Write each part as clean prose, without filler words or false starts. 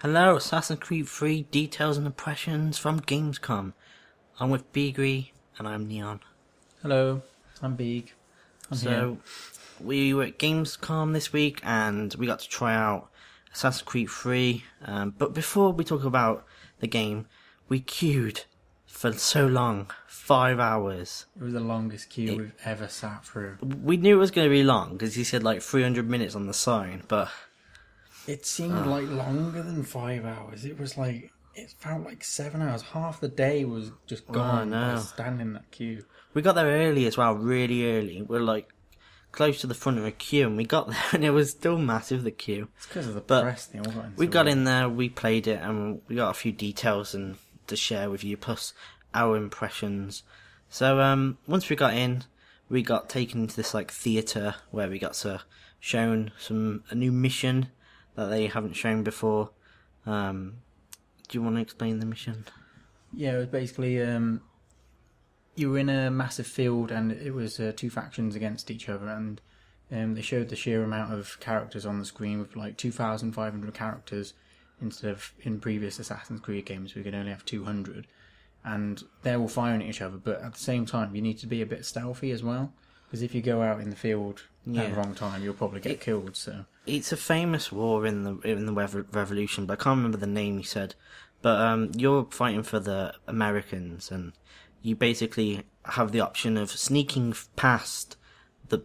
Hello, Assassin's Creed 3 details and impressions from Gamescom. I'm with Beagry and I'm Neon. Hello, I'm Beag. I'm here. We were at Gamescom this week and we got to try out Assassin's Creed 3. But before we talk about the game, we queued for so long, 5 hours. It was the longest queue we've ever sat through. We knew it was going to be long because he said like 300 minutes on the sign, but It seemed like longer than 5 hours. It felt like 7 hours. Half the day was just gone by standing in that queue. We got there early as well, really early. We're like close to the front of a queue, and we got there and it was still massive, the queue. It's because of the press. They all got into we got in there, we played it, and we got a few details to share with you, plus our impressions. So once we got in, we got taken into this like theatre where we got shown a new mission that they haven't shown before. Do you want to explain the mission? Yeah, it was basically you were in a massive field and it was two factions against each other, and they showed the sheer amount of characters on the screen with like 2,500 characters instead of in previous Assassin's Creed games we could only have 200, and they're all firing at each other, but at the same time you need to be a bit stealthy as well, because if you go out in the field at the wrong time you'll probably get killed. So it's a famous war in the revolution, but I can't remember the name he said. But you're fighting for the Americans, and you basically have the option of sneaking past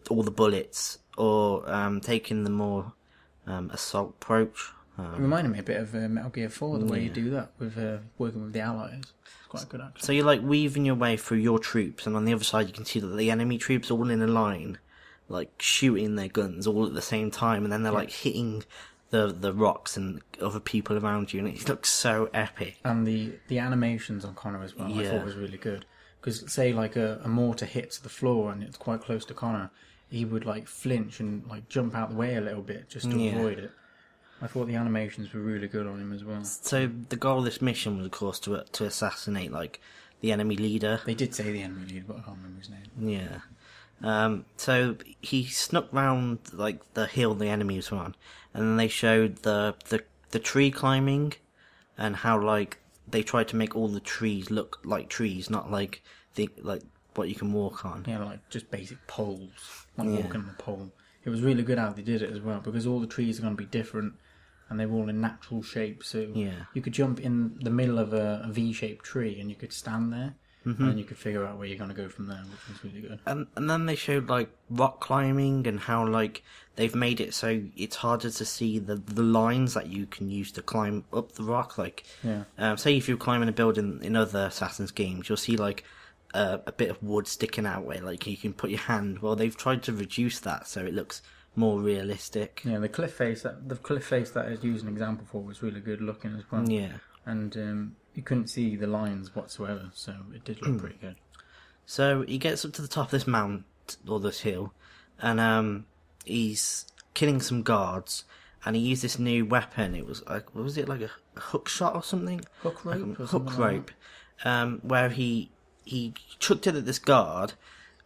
all the bullets, or taking the more assault approach. It reminded me a bit of Metal Gear 4, the way you do that with working with the Allies. It's quite good, actually. So you're like weaving your way through your troops, and on the other side you can see that the enemy troops are all in a line, like shooting their guns all at the same time, and then they're like hitting the rocks and other people around you, and it looks so epic. And the animations on Connor as well, I thought was really good. Because say like a mortar hits the floor and it's quite close to Connor, he would like flinch and like jump out the way a little bit just to avoid it. I thought the animations were really good on him as well. So the goal of this mission was, of course, to assassinate like the enemy leader. They did say the enemy leader, but I can't remember his name. Yeah. So he snuck round like the hill the enemies were on, and then they showed the tree climbing, and how like they tried to make all the trees look like trees, not like what you can walk on. Yeah, like just basic poles, like walking on a pole. It was really good how they did it as well, because all the trees are going to be different, and they're all in natural shape. So you could jump in the middle of a V-shaped tree, and you could stand there. Mm-hmm. And you could figure out where you're going to go from there, which was really good. And then they showed like rock climbing, and how like they've made it so it's harder to see the lines that you can use to climb up the rock. Like, say if you're climbing a building in other Assassin's games, you'll see like a bit of wood sticking out where like you can put your hand. Well, they've tried to reduce that so it looks more realistic. Yeah, the cliff face that is used an example for was really good looking as well. Yeah, and you couldn't see the lines whatsoever, so it did look pretty good. So he gets up to the top of this mount, or this hill, and he's killing some guards, and he used this new weapon. It was like, was it like a hook shot or something? Hook rope? Hook rope. Where he chucked it at this guard,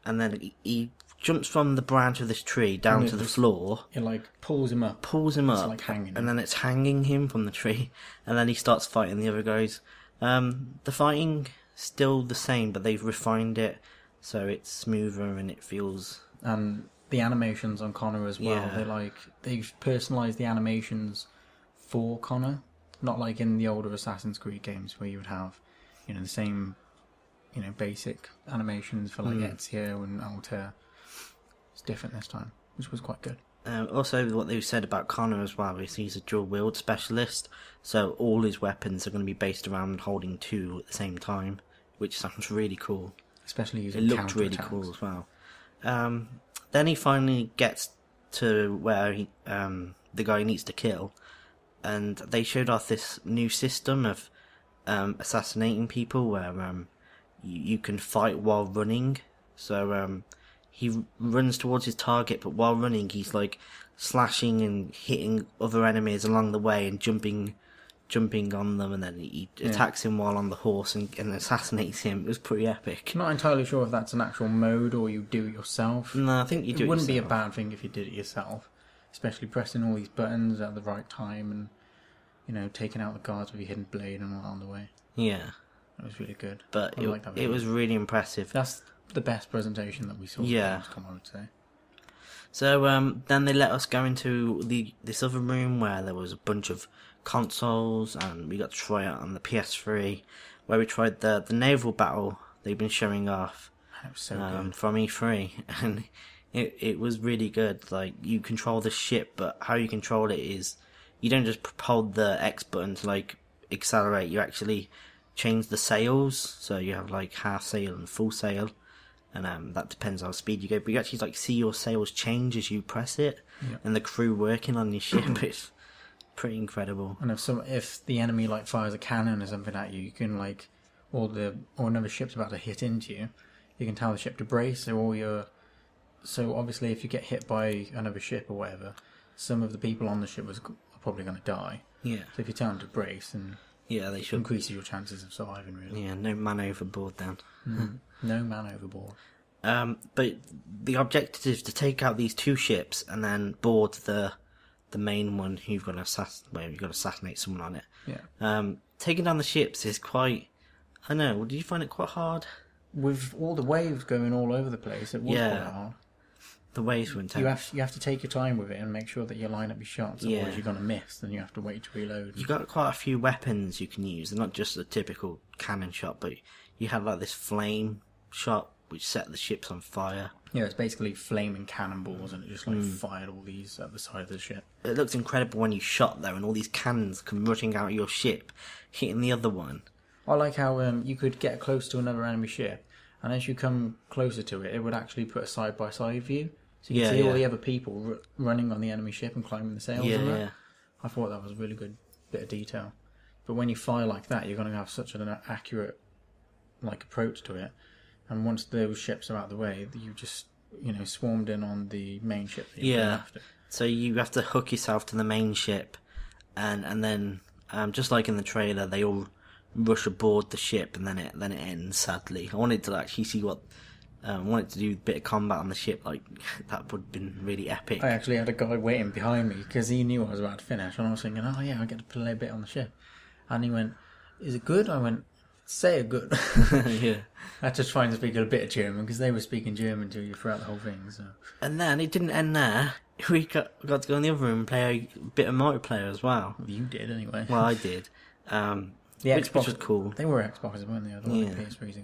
and then he jumps from the branch of this tree down to the floor. It like pulls him up. It's like hanging him. And then it's hanging him from the tree, and then he starts fighting the other guys. The fighting still the same, but they've refined it so it's smoother and it feels. And the animations on Connor as well. Yeah. They've personalised the animations for Connor, not like in the older Assassin's Creed games where you would have, the same, basic animations for like Ezio and Altair. It's different this time, which was quite good. Also, what they've said about Connor as well is he's a dual-wield specialist, so all his weapons are going to be based around holding two at the same time, which sounds really cool. Especially using it looked really cool as well. Then he finally gets to where the guy he needs to kill, and they showed off this new system of assassinating people where you can fight while running. So he runs towards his target, but while running, he's like slashing and hitting other enemies along the way and jumping on them, and then he attacks him while on the horse and assassinates him. It was pretty epic. I'm not entirely sure if that's an actual mode or you do it yourself. No, I think you do it yourself. It wouldn't be a bad thing if you did it yourself, especially pressing all these buttons at the right time. And taking out the guards with your hidden blade and all that on the way. Yeah. It was really good. But I like that it was really impressive. That's the best presentation that we saw. Yeah. Gamescom, I would say. So then they let us go into this other room where there was a bunch of consoles, and we got to try it on the PS3, where we tried the naval battle they've been showing off. It was so good. From E3, and it was really good. Like, you control the ship, but how you control it is you don't just hold the X button to like accelerate. You actually change the sails, so you have like half sail and full sail, and that depends on how speed you go. But you actually like see your sails change as you press it, and the crew working on your ship. It's pretty incredible. And if the enemy like fires a cannon or something at you, you can like, or another ship's about to hit into you, you can tell the ship to brace. So obviously if you get hit by another ship or whatever, some of the people on the ship are probably going to die. Yeah. So if you tell them to brace, and they should increases your chances of surviving, really. Yeah, no man overboard then. No man overboard. But the objective is to take out these two ships and then board the main one you've got to assassinate someone on it. Yeah. Taking down the ships is quite, I don't know, did you find it quite hard? With all the waves going all over the place, it was quite hard. The waves were intense. You have to take your time with it and make sure that you line up your shots, otherwise you're going to miss, and you have to wait to reload. You've got quite a few weapons you can use. They're not just a typical cannon shot, but you have like this flame shot which set the ships on fire. Yeah, it's basically flaming cannonballs, and it just like fired all these at the side of the ship. It looks incredible when you shot there, and all these cannons come rushing out of your ship, hitting the other one. I like how you could get close to another enemy ship, and as you come closer to it, it would actually put a side-by-side view. So you can see all the other people running on the enemy ship and climbing the sails and that. I thought that was a really good bit of detail. But when you fire like that, you're going to have such an accurate approach to it. And once those ships are out of the way, you just swarmed in on the main ship that you're going after. So you have to hook yourself to the main ship, and then just like in the trailer, they all rush aboard the ship, and then it ends sadly. I wanted to actually see what. Wanted to do a bit of combat on the ship, like that would have been really epic. I actually had a guy waiting behind me because he knew I was about to finish, and I was thinking, oh yeah, I get to play a bit on the ship. And he went, "Is it good?" I went, "Say it good." Yeah. I had to try and speak a bit of German because they were speaking German to you throughout the whole thing. So. And then it didn't end there. We got to go in the other room and play a bit of multiplayer as well. You did anyway. Well, I did. Which was cool. They were Xboxes, weren't they? They were PS3s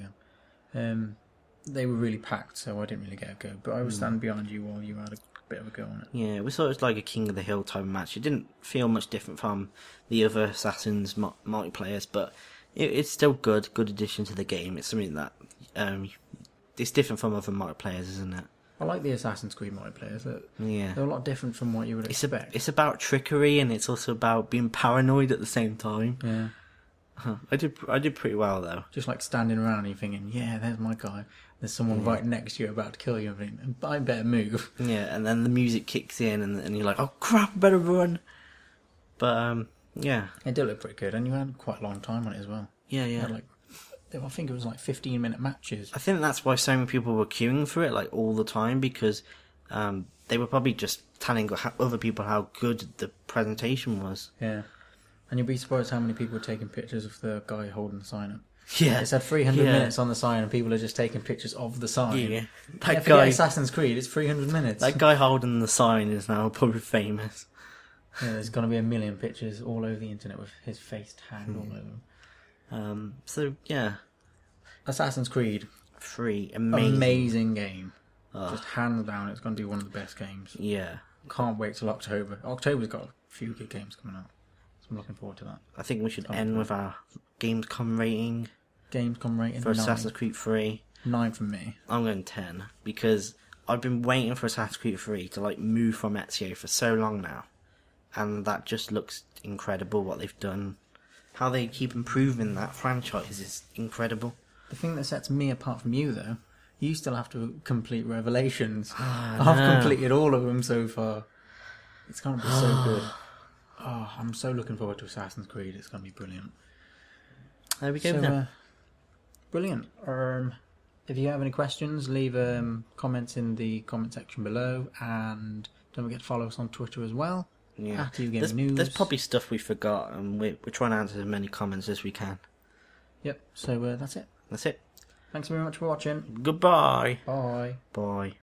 again. They were really packed, so I didn't really get a go. But I was standing behind you while you had a bit of a go on it. Yeah, we thought it was like a King of the Hill type match. It didn't feel much different from the other Assassin's multiplayers, but it's still good addition to the game. It's something that it's different from other multiplayers, isn't it? I like the Assassin's Creed multiplayers. They're a lot different from what you would expect. It's about trickery, and it's also about being paranoid at the same time. Yeah. I did pretty well though. Just like standing around and you're thinking, yeah, there's my guy. There's someone right next to you about to kill you. And I better move. Yeah, and then the music kicks in, and you're like, oh crap, I better run. But yeah, it did look pretty good, and you had quite a long time on it as well. Yeah. I think it was like 15-minute matches. I think that's why so many people were queuing for it, like all the time, because they were probably just telling other people how good the presentation was. Yeah. And you'd be surprised how many people were taking pictures of the guy holding the sign up. Yeah. It said 300 minutes on the sign, and people are just taking pictures of the sign. Yeah. That guy, Assassin's Creed, it's 300 minutes. That guy holding the sign is now probably famous. Yeah, there's going to be a million pictures all over the internet with his face tagged all over them. So, yeah. Assassin's Creed. 3. Amazing game. Just hands down, it's going to be one of the best games. Yeah. Can't wait till October. October's got a few good games coming out. So I'm looking forward to that. I think we should end with our Gamescom rating. Gamescom rating for 9. Assassin's Creed 3. 9 from me. I'm going 10 because I've been waiting for Assassin's Creed 3 to move from Ezio for so long now, and that just looks incredible what they've done. How they keep improving that franchise is incredible. The thing that sets me apart from you, though, you still have to complete Revelations. I've completed all of them so far. It's going to be so good. Oh, I'm so looking forward to Assassin's Creed. It's going to be brilliant. There we go then. Brilliant. If you have any questions, leave comments in the comment section below, and don't forget to follow us on Twitter as well. Yeah. At EuGaming News. There's probably stuff we forgot, and we're trying to answer as many comments as we can. Yep, so that's it. That's it. Thanks very much for watching. Goodbye. Bye. Bye.